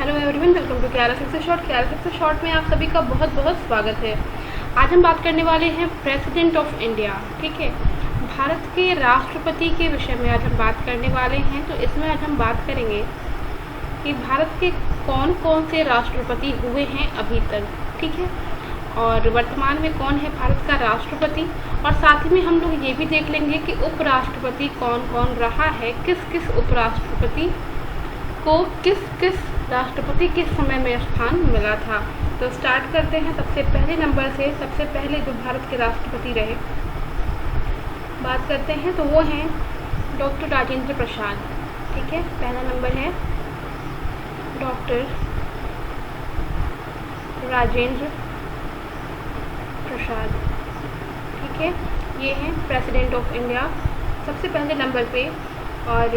Hello everyone, welcome to क्यारा success short. क्यारा success short में आप सभी का बहुत बहुत स्वागत है। आज हम बात करने वाले हैं प्रेसिडेंट ऑफ इंडिया। ठीक है, भारत के राष्ट्रपति के विषय में आज हम बात करने वाले हैं। तो इसमें आज हम बात करेंगे कि भारत के कौन कौन से राष्ट्रपति हुए हैं अभी तक। ठीक है, और वर्तमान में कौन है भारत का राष्ट्रपति, और साथ ही में हम लोग ये भी देख लेंगे कि उपराष्ट्रपति कौन कौन रहा है, किस किस उपराष्ट्रपति को किस किस राष्ट्रपति किस समय में स्थान मिला था। तो स्टार्ट करते हैं सबसे पहले नंबर से। सबसे पहले जो भारत के राष्ट्रपति रहे बात करते हैं तो वो हैं डॉक्टर राजेंद्र प्रसाद। ठीक है, पहला नंबर है डॉक्टर राजेंद्र प्रसाद। ठीक है, ये हैं प्रेसिडेंट ऑफ इंडिया सबसे पहले नंबर पे। और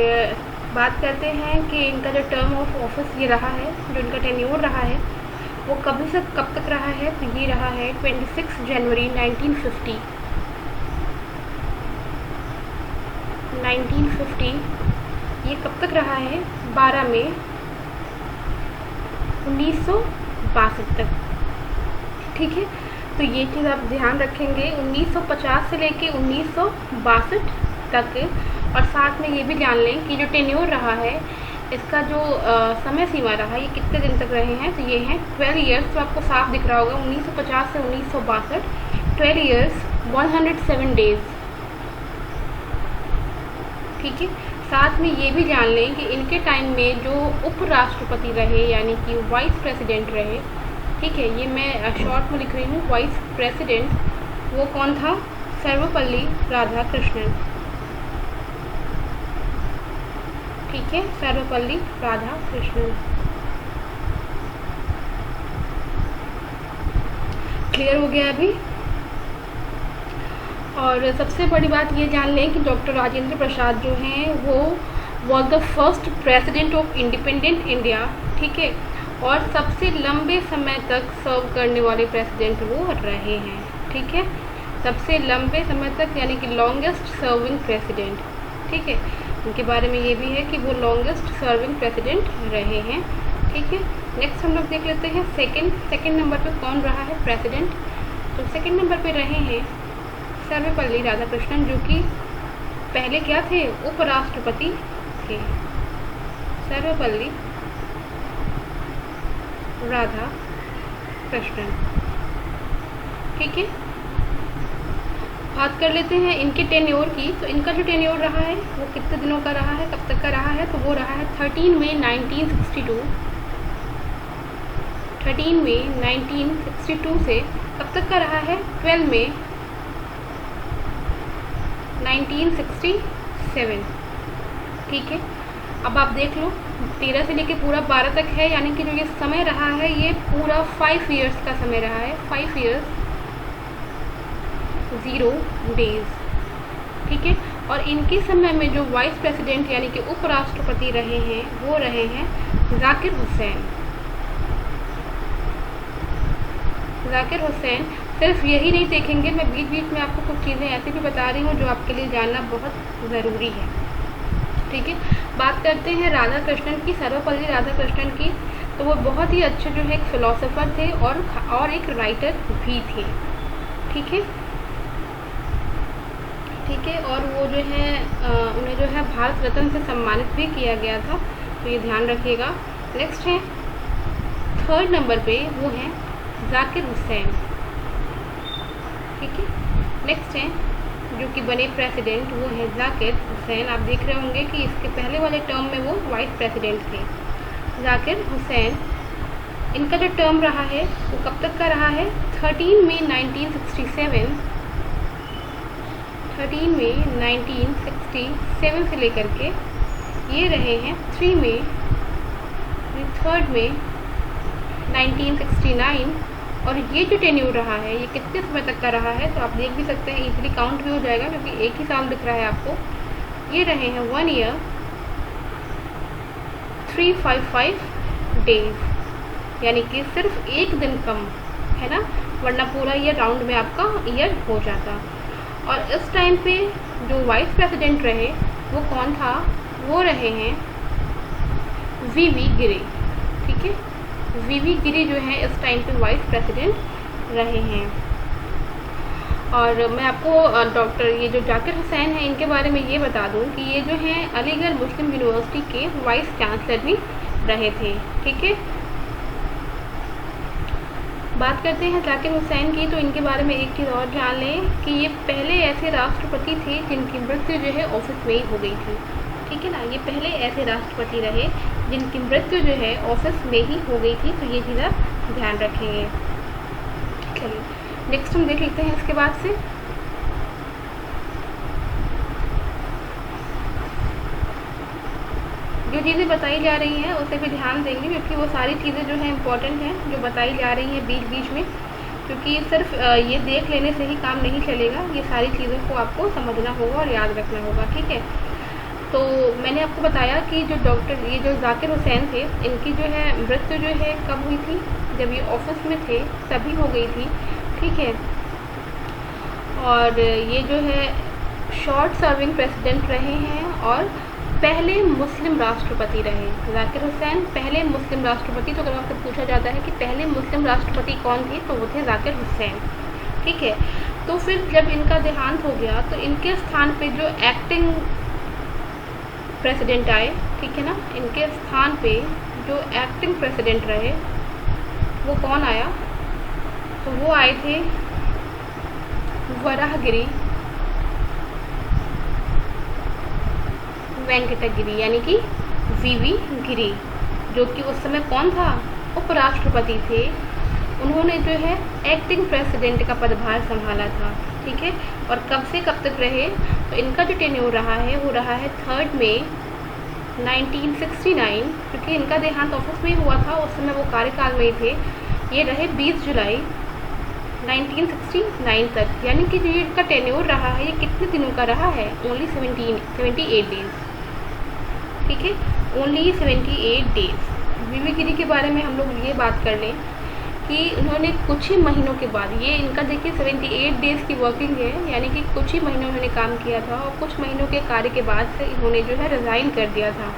बात करते हैं कि इनका जो टर्म ऑफ ऑफिस ये रहा है, जो इनका टेन्योर रहा है वो कभी से कब तक रहा है। तो ये रहा है 26 जनवरी 1950। ये कब तक रहा है? 12 मई 1962 तक। ठीक है, तो ये चीज़ आप ध्यान रखेंगे 1950 से लेके 1962 तक। और साथ में ये भी जान लें कि जो टेन्योर रहा है इसका जो समय सीमा रहा ये कितने दिन तक रहे हैं। तो ये हैं 12 ईयर्स। तो आपको साफ दिख रहा होगा 1950 से 1962 12 ईयर्स 107 डेज। ठीक है, साथ में ये भी जान लें कि इनके टाइम में जो उपराष्ट्रपति रहे यानी कि वाइस प्रेसिडेंट रहे। ठीक है, ये मैं शॉर्ट में लिख रही हूँ वाइस प्रेसिडेंट, वो कौन था? सर्वपल्ली राधाकृष्णन। ठीक है, सर्वपल्ली राधाकृष्णन। क्लियर हो गया अभी। और सबसे बड़ी बात ये जान लें कि डॉक्टर राजेंद्र प्रसाद जो हैं वो was the first president of independent India. ठीक है, और सबसे लंबे समय तक सर्व करने वाले प्रेसिडेंट वो रहे हैं। ठीक है, सबसे लंबे समय तक यानी कि लॉन्गेस्ट सर्विंग प्रेसिडेंट। ठीक है, उनके बारे में ये भी है कि वो लॉन्गेस्ट सर्विंग प्रेसिडेंट रहे हैं। ठीक है, नेक्स्ट हम लोग देख लेते हैं सेकंड नंबर पे कौन रहा है प्रेसिडेंट। तो सेकंड नंबर पे रहे हैं सर्वपल्ली राधाकृष्णन, जो कि पहले क्या थे? उपराष्ट्रपति थे। सर्वपल्ली राधाकृष्णन। ठीक है, बात कर लेते हैं इनके टेन्योर की। तो इनका जो टेन्योर रहा है वो कितने दिनों का रहा है, कब तक का रहा है? तो वो रहा है 13 मई 1962। 13 मई 1962 से कब तक का रहा है? 12 मई 1967। ठीक है, अब आप देख लो 13 से लेके पूरा 12 तक है, यानी कि जो ये समय रहा है ये पूरा 5 ईयर्स का समय रहा है। 5 ईयर्स 0 डेज। ठीक है, और इनके समय में जो वाइस प्रेसिडेंट यानी कि उपराष्ट्रपति रहे हैं वो रहे हैं जाकिर हुसैन। जाकिर हुसैन। सिर्फ यही नहीं देखेंगे, मैं बीच बीच में आपको कुछ चीज़ें ऐसी भी बता रही हूँ जो आपके लिए जानना बहुत ज़रूरी है। ठीक है, बात करते हैं राधाकृष्णन की, सर्वपल्ली राधाकृष्णन की। तो वो बहुत ही अच्छे जो है एक फिलोसोफर थे और एक राइटर भी थे। ठीक है, ठीक है, और वो जो है उन्हें जो है भारत रत्न से सम्मानित भी किया गया था। तो ये ध्यान रखिएगा। नेक्स्ट है थर्ड नंबर पे वो हैं जाकिर हुसैन। ठीक है, नेक्स्ट है जो कि बने प्रेसिडेंट वो है जाकिर हुसैन। आप देख रहे होंगे कि इसके पहले वाले टर्म में वो वाइस प्रेसिडेंट थे। जाकिर हुसैन, इनका जो टर्म रहा है वो कब तक का रहा है? 13 मई 1967। 13 मई 1967 से लेकर के ये रहे हैं 3 मई 1969। और ये जो टेन्योर रहा है ये कितने समय तक का रहा है? तो आप देख भी सकते हैं, इजीली काउंट भी हो जाएगा क्योंकि एक ही साल दिख रहा है आपको। ये रहे हैं 1 ईयर 355 डेज, यानी कि सिर्फ एक दिन कम है ना, वरना पूरा ईयर राउंड में आपका ईयर हो जाता। और इस टाइम पे जो वाइस प्रेसिडेंट रहे वो कौन था? वो रहे हैं वीवी गिरी। ठीक है। वीवी गिरी जो है इस टाइम पे वाइस प्रेसिडेंट रहे हैं। और मैं आपको डॉक्टर ये जो जाकिर हुसैन है इनके बारे में ये बता दूं कि ये जो हैं अलीगढ़ मुस्लिम यूनिवर्सिटी के वाइस चांसलर भी रहे थे, ठीक है। बात करते हैं जाकिर हुसैन की, तो इनके बारे में एक चीज़ और जान लें कि ये पहले ऐसे राष्ट्रपति थे जिनकी मृत्यु जो है ऑफिस में ही हो गई थी, ठीक है ना। ये पहले ऐसे राष्ट्रपति रहे जिनकी मृत्यु जो है ऑफिस में ही हो गई थी, तो ये चीज़ आप ध्यान रखेंगे। चलिए नेक्स्ट हम देख लेते हैं इसके बाद से। जो चीज़ें बताई जा रही हैं उसे भी ध्यान देंगे, क्योंकि वो सारी चीज़ें जो है इम्पोर्टेंट हैं जो बताई जा रही हैं बीच बीच में, क्योंकि सिर्फ ये देख लेने से ही काम नहीं चलेगा, ये सारी चीज़ों को आपको समझना होगा और याद रखना होगा, ठीक है। तो मैंने आपको बताया कि जो ये जो जाकिर हुसैन थे इनकी जो है मृत्यु जो है कब हुई थी, जब ये ऑफिस में थे तभी हो गई थी, ठीक है। और ये जो है शॉर्ट सर्विंग प्रेसिडेंट रहे हैं और पहले मुस्लिम राष्ट्रपति रहे। जाकिर हुसैन पहले मुस्लिम राष्ट्रपति, तो अगर आपसे पूछा जाता है कि पहले मुस्लिम राष्ट्रपति कौन थे तो वो थे जाकिर हुसैन, ठीक है। तो फिर जब इनका देहांत हो गया तो इनके स्थान पे जो एक्टिंग प्रेसिडेंट आए, ठीक है ना, इनके स्थान पे जो एक्टिंग प्रेसिडेंट रहे वो कौन आया, तो वो आए थे वराहगिरी वेंकटगिरी, यानी कि वीवी गिरी, जो कि उस समय कौन था, उपराष्ट्रपति थे। उन्होंने जो है एक्टिंग प्रेसिडेंट का पदभार संभाला था, ठीक है। और कब से कब तक रहे, तो इनका जो टेन्योर रहा है वो रहा है 3 मई 1969, क्योंकि इनका देहांत ऑफिस में ही हुआ था, उस समय वो कार्यकाल में ही थे। ये रहे 20 जुलाई 1969 तक, यानी कि जो इनका टेन्योर रहा है ये कितने दिनों का रहा है, ओनली 78 डेज, ठीक है, ओनली 78 डेज। वीवी गिरी के बारे में हम लोग ये बात कर लें कि उन्होंने कुछ ही महीनों के बाद, ये इनका देखिए 78 डेज़ की वर्किंग है, यानी कि कुछ ही महीनों उन्होंने काम किया था और कुछ महीनों के कार्य के बाद से इन्होंने जो है रिज़ाइन कर दिया था,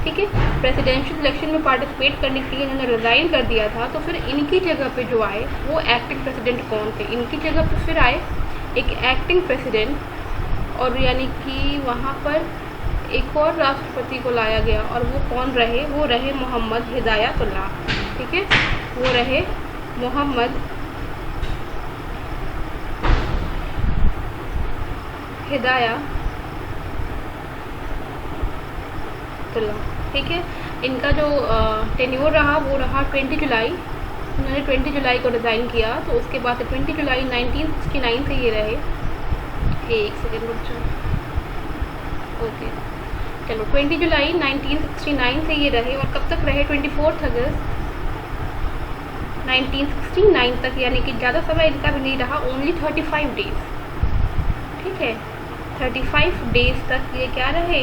ठीक है। प्रेसिडेंशियल इलेक्शन में पार्टिसिपेट करने के लिए इन्होंने रिज़ाइन कर दिया था। तो फिर इनकी जगह पे जो आए वो एक्टिंग प्रेसिडेंट कौन थे, इनकी जगह पे फिर आए एक एक्टिंग प्रेसिडेंट, और यानी कि वहाँ पर एक और राष्ट्रपति को लाया गया, और वो कौन रहे, वो रहे मोहम्मद हिदायतुल्लाह, ठीक है, वो रहे मोहम्मद हिदायतुल्लाह, ठीक है। इनका जो टेन्योर रहा वो रहा 20 जुलाई, उन्होंने 20 जुलाई को रिज़ाइन किया, तो उसके बाद से 20 जुलाई 1969 से ये रहे। एक सेकेंड रुक जाओ, ओके चलो, 20 जुलाई 1969 से ये रहे, और कब तक रहे, 24 अगस्त 1969 तक, यानी कि ज़्यादा समय इनका भी नहीं रहा, ओनली 35 डेज, ठीक है। 35 डेज तक ये क्या रहे,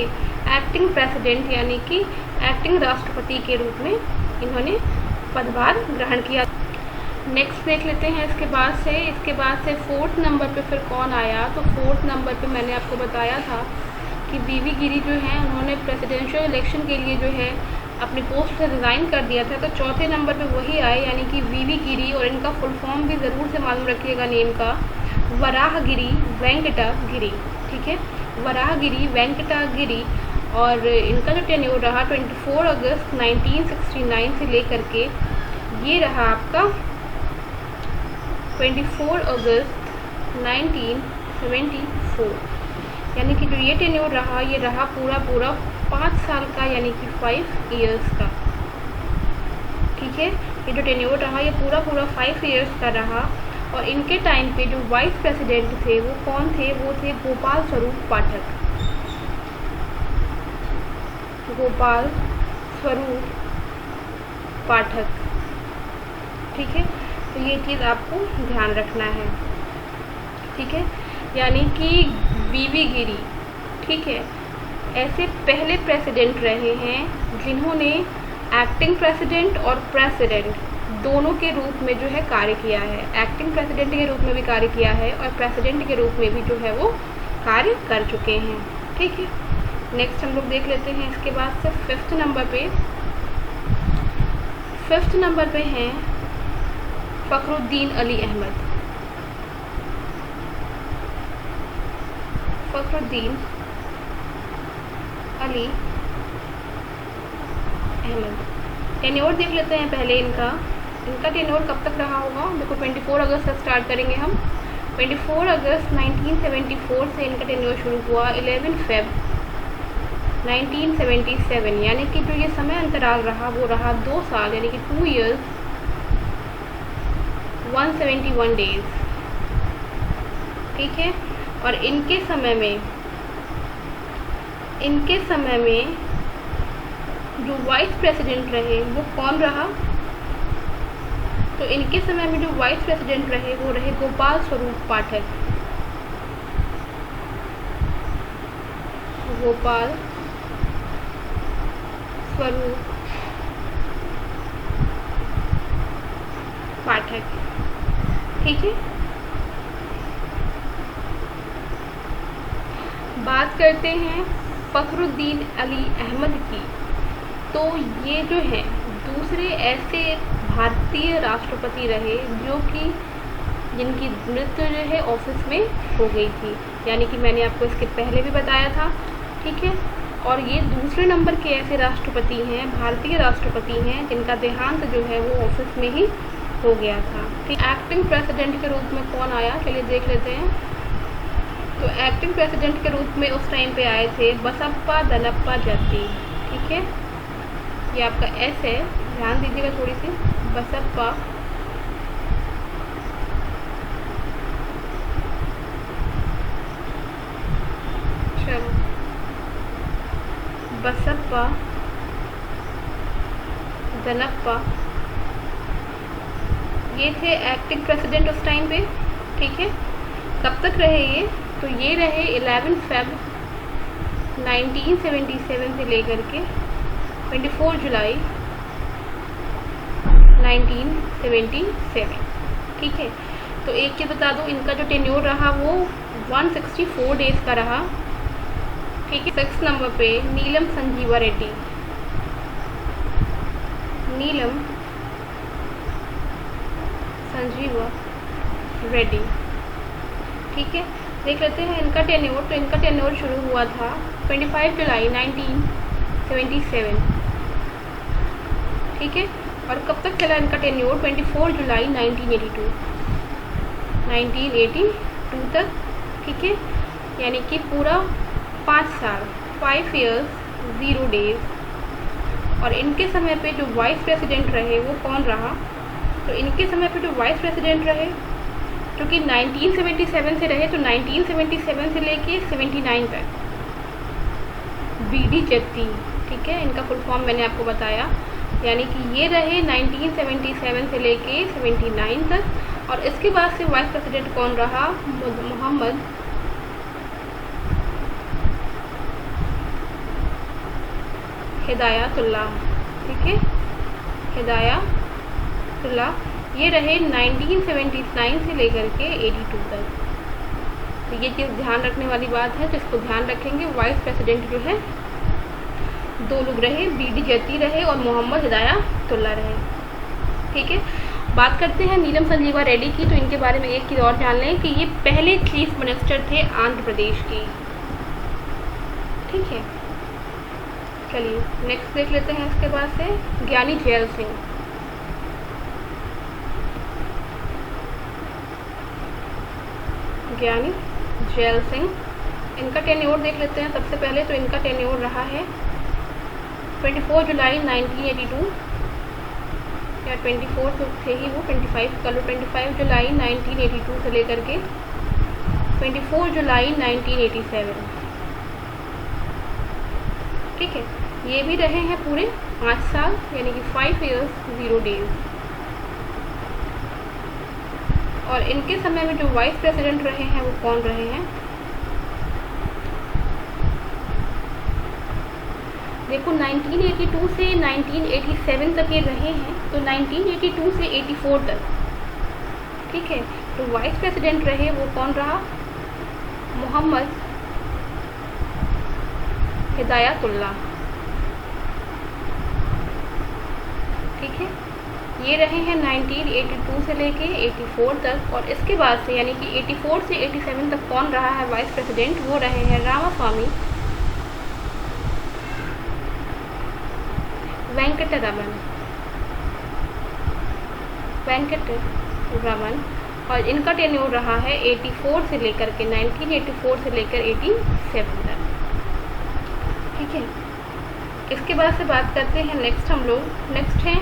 एक्टिंग प्रेसिडेंट, यानी कि एक्टिंग राष्ट्रपति के रूप में इन्होंने पदभार ग्रहण किया। नेक्स्ट देख लेते हैं इसके बाद से 4th नंबर पे फिर कौन आया, तो 4th नंबर पे मैंने आपको बताया था कि वीवी गिरी जो हैं उन्होंने प्रेसिडेंशियल इलेक्शन के लिए जो है अपनी पोस्ट से रिज़ाइन कर दिया था, तो 4थे नंबर पे वही आए, यानी कि वीवी गिरी, और इनका फुल फॉर्म भी ज़रूर से मालूम रखिएगा नेम का, वराहगिरी वेंकटगिरी, ठीक है, वराहगिरी वेंकटगिरी। और इनका जो टेन्योर रहा 24 अगस्त 1969 से लेकर के ये रहा आपका 24 अगस्त 1974, यानी कि जो ये टेन्योर रहा ये रहा पूरा 5 साल का, यानी कि 5 इयर्स का, ठीक है। ये जो टेन्योर रहा ये पूरा 5 इयर्स का रहा। और इनके टाइम पे जो वाइस प्रेसिडेंट थे वो कौन थे, वो थे गोपाल स्वरूप पाठक, गोपाल स्वरूप पाठक, ठीक है। तो ये चीज़ आपको ध्यान रखना है, ठीक है, यानी कि वीवी गिरी, ठीक है, ऐसे पहले प्रेसिडेंट रहे हैं जिन्होंने एक्टिंग प्रेसिडेंट और प्रेसिडेंट दोनों के रूप में जो है कार्य किया है, एक्टिंग प्रेसिडेंट के रूप में भी कार्य किया है और प्रेसिडेंट के रूप में भी जो है वो कार्य कर चुके हैं, ठीक है। नेक्स्ट हम लोग देख लेते हैं इसके बाद से 5th नंबर पे 5th नंबर पे हैं फ़खरुद्दीन अली अहमद। फ़खरुद्दीन अली अहमद। टेन्योर देख लेते हैं पहले इनका टेन्योर कब तक रहा होगा। देखो 24 अगस्त से स्टार्ट करेंगे हम। 24 अगस्त 1974 से इनका टेन्योर शुरू हुआ। 11 फेब 1977, यानी कि जो ये समय अंतराल रहा वो रहा 2 साल, यानी कि 2 years 171 days। ठीक है। और इनके समय में जो वाइस प्रेसिडेंट रहे वो कौन रहा। तो इनके समय में जो वाइस प्रेसिडेंट रहे वो रहे गोपाल स्वरूप पाठक। गोपाल स्वरूप पाठक। ठीक है। बात करते हैं फ़खरुद्दीन अली अहमद की। तो ये जो है दूसरे ऐसे भारतीय राष्ट्रपति रहे जिनकी मृत्यु जो है ऑफिस में हो गई थी, यानी कि मैंने आपको इसके पहले भी बताया था। ठीक है। और ये दूसरे नंबर के ऐसे राष्ट्रपति हैं, भारतीय राष्ट्रपति हैं, जिनका देहांत जो है वो ऑफिस में ही हो गया था। ठीक। एक्टिंग प्रेसिडेंट के रूप में कौन आया, चलिए देख लेते हैं। तो एक्टिंग प्रेसिडेंट के रूप में उस टाइम पे आए थे बसप्पा दनप्पा जत्ती। ठीक है। ये आपका एस है, ध्यान दीजिएगा थोड़ी सी। बसप्पा बसप्पा दनप्पा, ये थे एक्टिंग प्रेसिडेंट उस टाइम पे। ठीक है। कब तक रहे ये, तो ये रहे 11 फेब 1977 से लेकर के 24 जुलाई 1977। ठीक है। तो एक चीज़ बता दूँ, इनका जो टेन्योर रहा वो 164 डेज़ का रहा। ठीक है। 6 नंबर पे नीलम संजीवा रेड्डी। नीलम संजीवा रेड्डी। ठीक है। देख लेते हैं इनका टेन्योर। तो इनका टेन्योर शुरू हुआ था 25 जुलाई 1977। ठीक है। और कब तक चला इनका टेन्योर, 24 जुलाई 1982 तक। ठीक है। यानी कि पूरा 5 साल, 5 years 0 days। और इनके समय पे जो वाइस प्रेसिडेंट रहे वो कौन रहा, तो इनके समय पे जो वाइस प्रेसिडेंट रहे, क्योंकि 1977 से रहे, तो 1977 से लेके 79 तक बीडी जत्ती। ठीक है। इनका फुल फॉर्म मैंने आपको बताया, यानी कि ये रहे 1977 से लेके 79 तक। और इसके बाद से वाइस प्रेसिडेंट कौन रहा, मोहम्मद हिदायतुल्लाह। ठीक है। हिदायतुल्लाह ये रहे 1979 से लेकर के 82 तक। तो ये चीज़ ध्यान रखने वाली बात है, तो इसको ध्यान रखेंगे। वाइस प्रेसिडेंट जो है 2 लोग रहे, बीडी जत्ती रहे और मोहम्मद हिदायतुल्लाह रहे। ठीक है। बात करते हैं नीलम संजीवा रेड्डी की। तो इनके बारे में एक चीज़ और जान लें कि ये पहले चीफ मिनिस्टर थे आंध्र प्रदेश की। ठीक है। चलिए नेक्स्ट देख लेते हैं। इसके बाद से ज्ञानी जैल सिंह। ज्ञानी जैल सिंह, इनका टेन्योर देख लेते हैं सबसे पहले। तो इनका टेन्योर रहा है 24 जुलाई 1982, या 24 तो थे ही वो, 25 कल 25 जुलाई 1982 से लेकर के 24 जुलाई 1987। ठीक है। ये भी रहे हैं पूरे 5 साल, यानी कि 5 years 0 days। और इनके समय में जो वाइस प्रेसिडेंट रहे हैं वो कौन रहे हैं, देखो 1982 से 1987 तक ये रहे हैं। तो 1982 से 84 तक। ठीक है। तो वाइस प्रेसिडेंट रहे वो कौन रहा, मोहम्मद हिदायतुल्लाह। ठीक है। ये रहे हैं 1982 से लेके 84 तक, और इसके बाद से यानी कि 84 से 87 तक कौन रहा है वाइस प्रेसिडेंट, वो रहे हैं रामास्वामी वेंकटरमन, और इनका टेन्योर रहा है 84 से लेकर के 1984 से लेकर 87 तक। ठीक है, इसके बाद से बात करते हैं नेक्स्ट हम लोग। नेक्स्ट हैं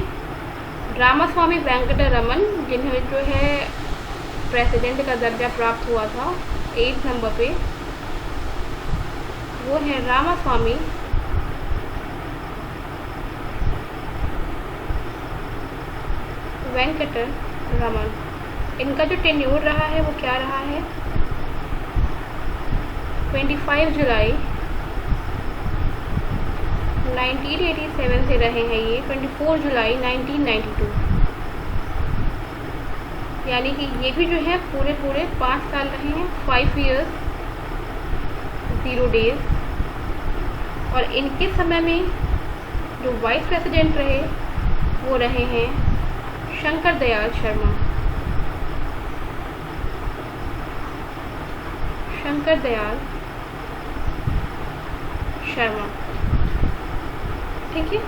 रामास्वामी वेंकटरमन, जिन्हें जो है प्रेसिडेंट का दर्जा प्राप्त हुआ था 8 नंबर पे, वो है रामास्वामी वेंकटरमन। इनका जो टेन्योर रहा है वो क्या रहा है, 25 जुलाई 1987 से रहे हैं ये 24 जुलाई 1992, यानी कि ये भी जो है पूरे 5 साल रहे हैं, 5 years 0 days। और इनके समय में जो वाइस प्रेसिडेंट रहे वो रहे हैं शंकर दयाल शर्मा। ठीक है,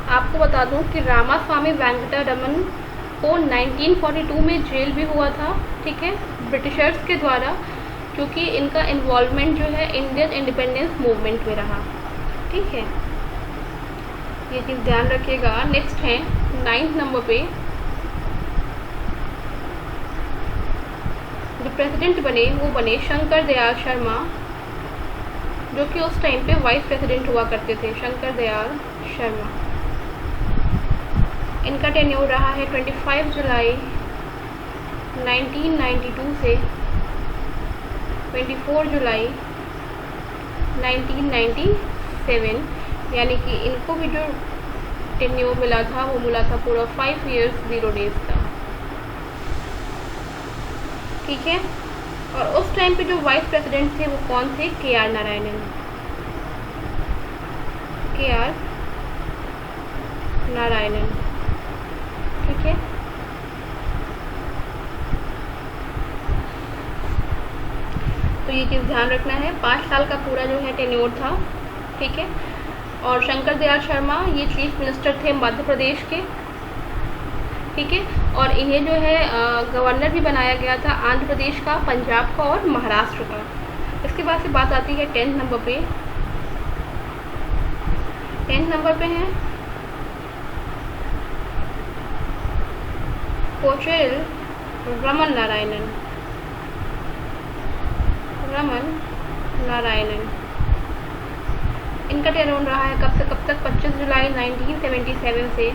आपको बता दूं कि रामास्वामी वेंकटरमन को 1942 में जेल भी हुआ था, ठीक है, ब्रिटिशर्स के द्वारा, क्योंकि इनका इन्वॉल्वमेंट जो है इंडियन इंडिपेंडेंस मूवमेंट में रहा। ठीक है, ये चीज़ ध्यान रखिएगा। नेक्स्ट है 9th नंबर पे जो प्रेसिडेंट बने वो बने शंकर दयाल शर्मा, जो कि उस टाइम पे वाइस प्रेसिडेंट हुआ करते थे, शंकर दयाल शर्मा। इनका टेन्योर रहा है 25 जुलाई 1992 से 24 जुलाई 1997, यानी कि इनको भी जो टेन्योर मिला था वो मिला था पूरा 5 years 0 days का। ठीक है, और उस टाइम पे जो वाइस प्रेसिडेंट थे वो कौन थे, KR नारायणन। ठीक है, तो ये चीज़ ध्यान रखना है, 5 साल का पूरा जो है टेन्योर था। ठीक है, और शंकर दयाल शर्मा ये चीफ मिनिस्टर थे मध्य प्रदेश के। ठीक है, और इन्हें जो है गवर्नर भी बनाया गया था आंध्र प्रदेश का, पंजाब का और महाराष्ट्र का। इसके बाद से बात आती है 10th नंबर पे। 10th नंबर पे है कोचेरिल रमन नारायणन। इनका टेन्योर रहा है कब से कब तक, 25 जुलाई 1977 से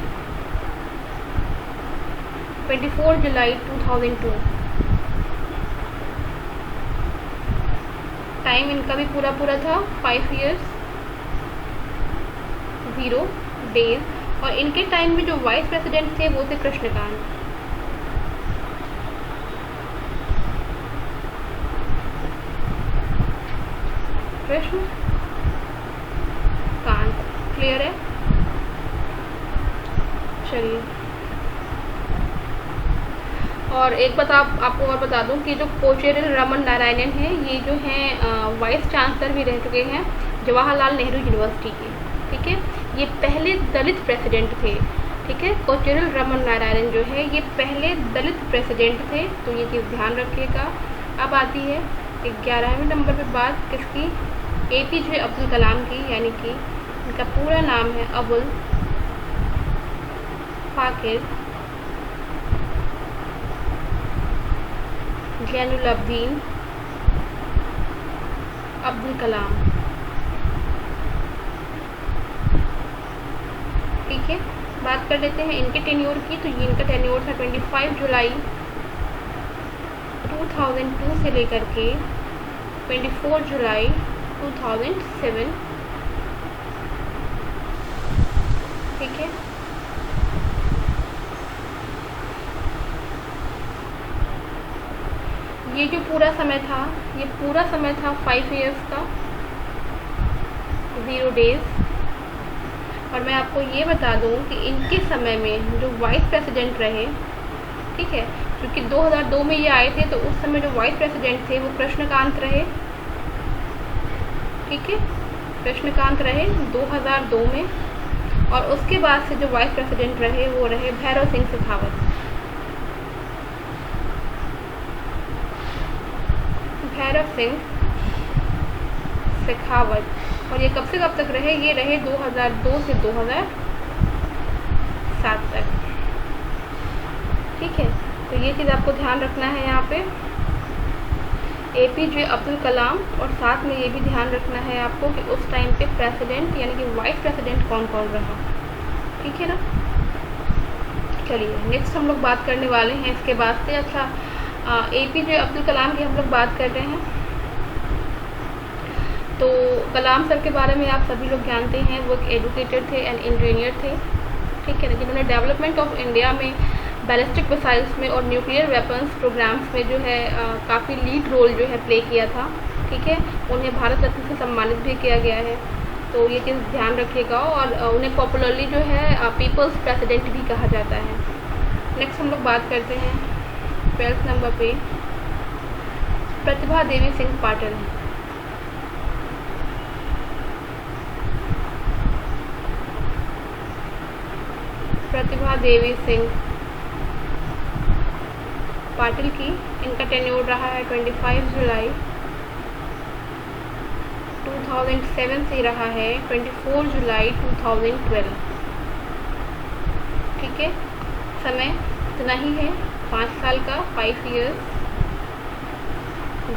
24 जुलाई 2002। टाइम इनका भी पूरा था 5 years 0 days, और इनके टाइम में जो वाइस प्रेसिडेंट थे वो थे कृष्णकांत। क्लियर है, चलिए। और एक बात आपको और बता दूं कि जो कोचेरिल रमन नारायणन है, ये जो हैं वाइस चांसलर भी रह चुके हैं जवाहरलाल नेहरू यूनिवर्सिटी के। ठीक है, ये पहले दलित प्रेसिडेंट थे। ठीक है, कोचेरिल रमन नारायणन जो है ये पहले दलित प्रेसिडेंट थे, तो ये चीज़ ध्यान रखिएगा। अब आती है 11वें नंबर पे बात किसकी, APJ अब्दुल कलाम की, यानी कि इनका पूरा नाम है अबुल फाकिर जैनुलब्दीन अब्दुल कलाम। ठीक है, बात कर लेते हैं इनके टेन्योर की। तो ये इनका टेन्योर था 25 जुलाई 2002 से लेकर के 24 जुलाई 2007। ठीक है, ये जो पूरा समय था, ये पूरा समय था 5 years का 0 days। और मैं आपको ये बता दूं कि इनके समय में जो वाइस प्रेसिडेंट रहे, ठीक है, क्योंकि 2002 में ये आए थे, तो उस समय जो वाइस प्रेसिडेंट थे वो कृष्णकांत रहे, ठीक है, कृष्णकांत रहे 2002 में। और उसके बाद से जो वाइस प्रेसिडेंट रहे वो रहे भैरव सिंह शेखावत। भैरव सिंह शेखावत। और ये कब से कब तक रहे? ये रहे 2002 से 2007 तक, ठीक है। तो ये चीज़ आपको ध्यान रखना है यहाँ पे, APJ अब्दुल कलाम। और साथ में ये भी ध्यान रखना है आपको कि उस टाइम पे प्रेसिडेंट यानी कि वाइस प्रेसिडेंट कौन कौन रहा, ठीक है ना। चलिए नेक्स्ट हम लोग बात करने वाले हैं इसके बाद से। अच्छा, APJ अब्दुल कलाम की हम लोग बात कर रहे हैं। तो कलाम सर के बारे में आप सभी लोग जानते हैं, वो एक एजुकेटेड थे एंड इंजीनियर थे, ठीक है ना, जिन्होंने डेवलपमेंट ऑफ इंडिया में बैलिस्टिक मिसाइल्स में और न्यूक्लियर वेपन्स प्रोग्राम्स में जो है काफ़ी लीड रोल जो है प्ले किया था, ठीक है। उन्हें भारत रत्न से सम्मानित भी किया गया है, तो ये चीज़ ध्यान रखिएगा। और उन्हें पॉपुलरली जो है पीपल्स प्रेसिडेंट भी कहा जाता है। नेक्स्ट हम लोग बात करते हैं 12th नंबर पे प्रतिभा देवी सिंह पाटिल। प्रतिभा देवी सिंह पाटिल की इनका टेन्योर रहा है 25 जुलाई 2007 से रहा है 24 जुलाई 2012, ठीक है। समय इतना ही है, 5 साल का, 5 years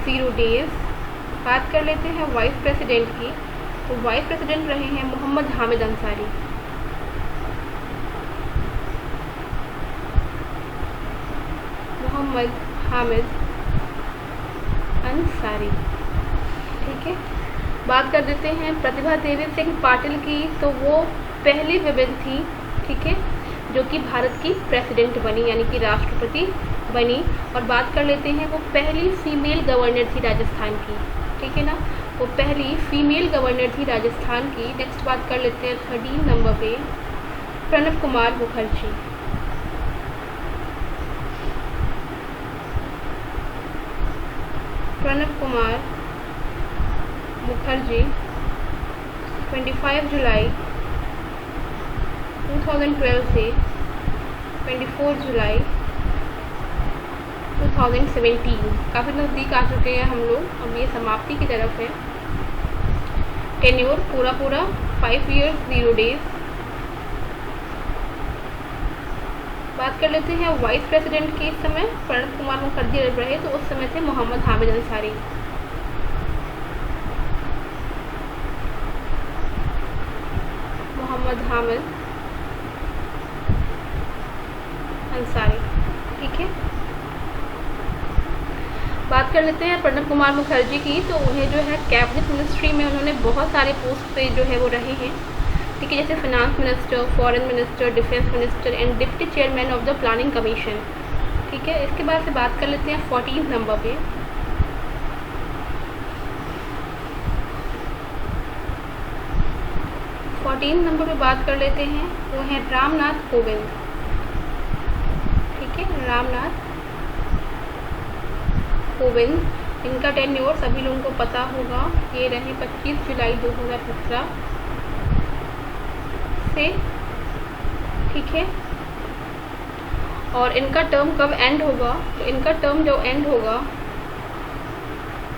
0 days। बात कर लेते हैं वाइस प्रेसिडेंट की। तो वाइस प्रेसिडेंट रहे हैं मोहम्मद हामिद अंसारी। मोहम्मद हामिद अंसारी, ठीक है। बात कर देते हैं प्रतिभा देवी सिंह पाटिल की। तो वो पहली विमेन थी, ठीक है, जो कि भारत की प्रेसिडेंट बनी यानी कि राष्ट्रपति बनी। और बात कर लेते हैं वो पहली फीमेल गवर्नर थी राजस्थान की, ठीक है ना, वो पहली फीमेल गवर्नर थी राजस्थान की। नेक्स्ट बात कर लेते हैं 13 नंबर पे प्रणब कुमार मुखर्जी। प्रणब कुमार मुखर्जी 25 जुलाई 2012 से 24 जुलाई 2017, काफ़ी नज़दीक आ चुके हैं हम लोग, अब ये समाप्ति की तरफ है। टेन्योर पूरा 5 years 0 days। बात कर लेते हैं वाइस प्रेसिडेंट के। इस समय प्रणब कुमार मुखर्जी रहे, तो उस समय थे मोहम्मद हामिद अंसारी। मोहम्मद हामिद अंसारी, ठीक है। बात कर लेते हैं प्रणब कुमार मुखर्जी की। तो उन्हें जो है कैबिनेट मिनिस्ट्री में उन्होंने बहुत सारे पोस्ट पे जो है वो रहे हैं, ठीक है, जैसे finance minister, foreign minister, defence minister and deputy chairman of the planning commission, ठीक है। इसके बाद से बात कर लेते हैं 14 नंबर पे 14 नंबर पे बात कर लेते हैं, वो हैं रामनाथ कोविंद, ठीक है, रामनाथ कोविंद। इनका टेन्योर सभी लोगों को पता होगा, ये रहे 25 जुलाई 2017 से, ठीक है। और इनका टर्म कब एंड होगा? तो इनका टर्म जो एंड होगा,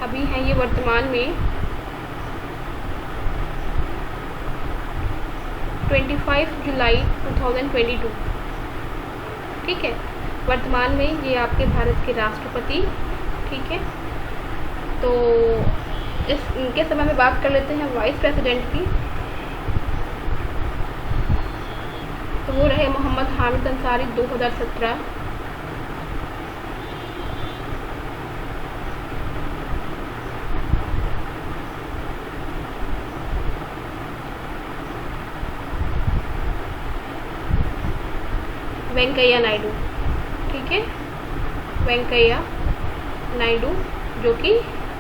अभी है ये वर्तमान में 25 जुलाई 2022, ठीक है। वर्तमान में ये आपके भारत के राष्ट्रपति, ठीक है। तो इनके समय में बात कर लेते हैं वाइस प्रेसिडेंट की। तो वो रहे मोहम्मद हामिद अंसारी 2017। वेंकैया नायडू, ठीक है, वेंकैया नायडू जो कि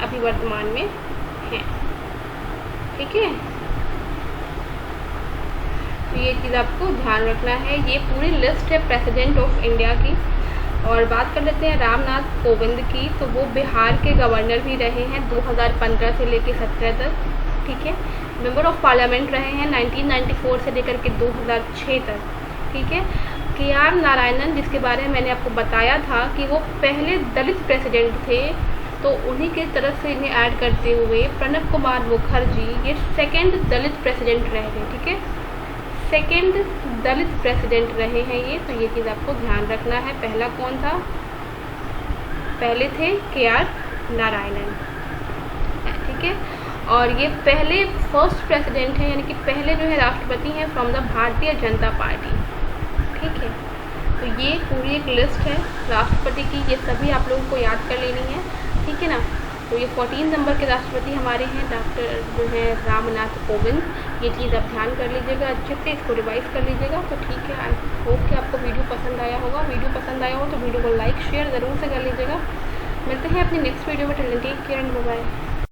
अभी वर्तमान में हैं, ठीक है। ये चीज़ आपको ध्यान रखना है। ये पूरी लिस्ट है प्रेसिडेंट ऑफ इंडिया की। और बात कर लेते हैं रामनाथ कोविंद की, तो वो बिहार के गवर्नर भी रहे हैं 2015 से लेकर 17 तक, ठीक है। मेंबर ऑफ पार्लियामेंट रहे हैं 1994 से लेकर के 2006 तक, ठीक है। KR नारायणन, जिसके बारे में मैंने आपको बताया था कि वो पहले दलित प्रेसिडेंट थे, तो उन्हीं की तरफ से इन्हें ऐड करते हुए प्रणब कुमार मुखर्जी ये सेकंड दलित प्रेसिडेंट रह गए, ठीक है। सेकंड दलित प्रेसिडेंट रहे हैं ये, तो ये चीज़ आपको ध्यान रखना है। पहला कौन था? पहले थे KR नारायणन, ठीक है। और ये पहले फर्स्ट प्रेसिडेंट है, यानी कि पहले जो है राष्ट्रपति हैं from the Bharatiya Janata party, ठीक है। तो ये पूरी एक लिस्ट है राष्ट्रपति की, ये सभी आप लोगों को याद कर लेनी है, ठीक है ना। तो ये 14 नंबर के राष्ट्रपति हमारे हैं डॉक्टर जो है रामनाथ कोविंद। ये चीज़ आप ध्यान कर लीजिएगा, अच्छे से इसको रिवाइज कर लीजिएगा। तो ठीक है, आई होप कि आपको वीडियो पसंद आया होगा। वीडियो पसंद आया हो तो वीडियो को लाइक शेयर ज़रूर से कर लीजिएगा। मिलते हैं अपनी नेक्स्ट वीडियो में। Take care and bye.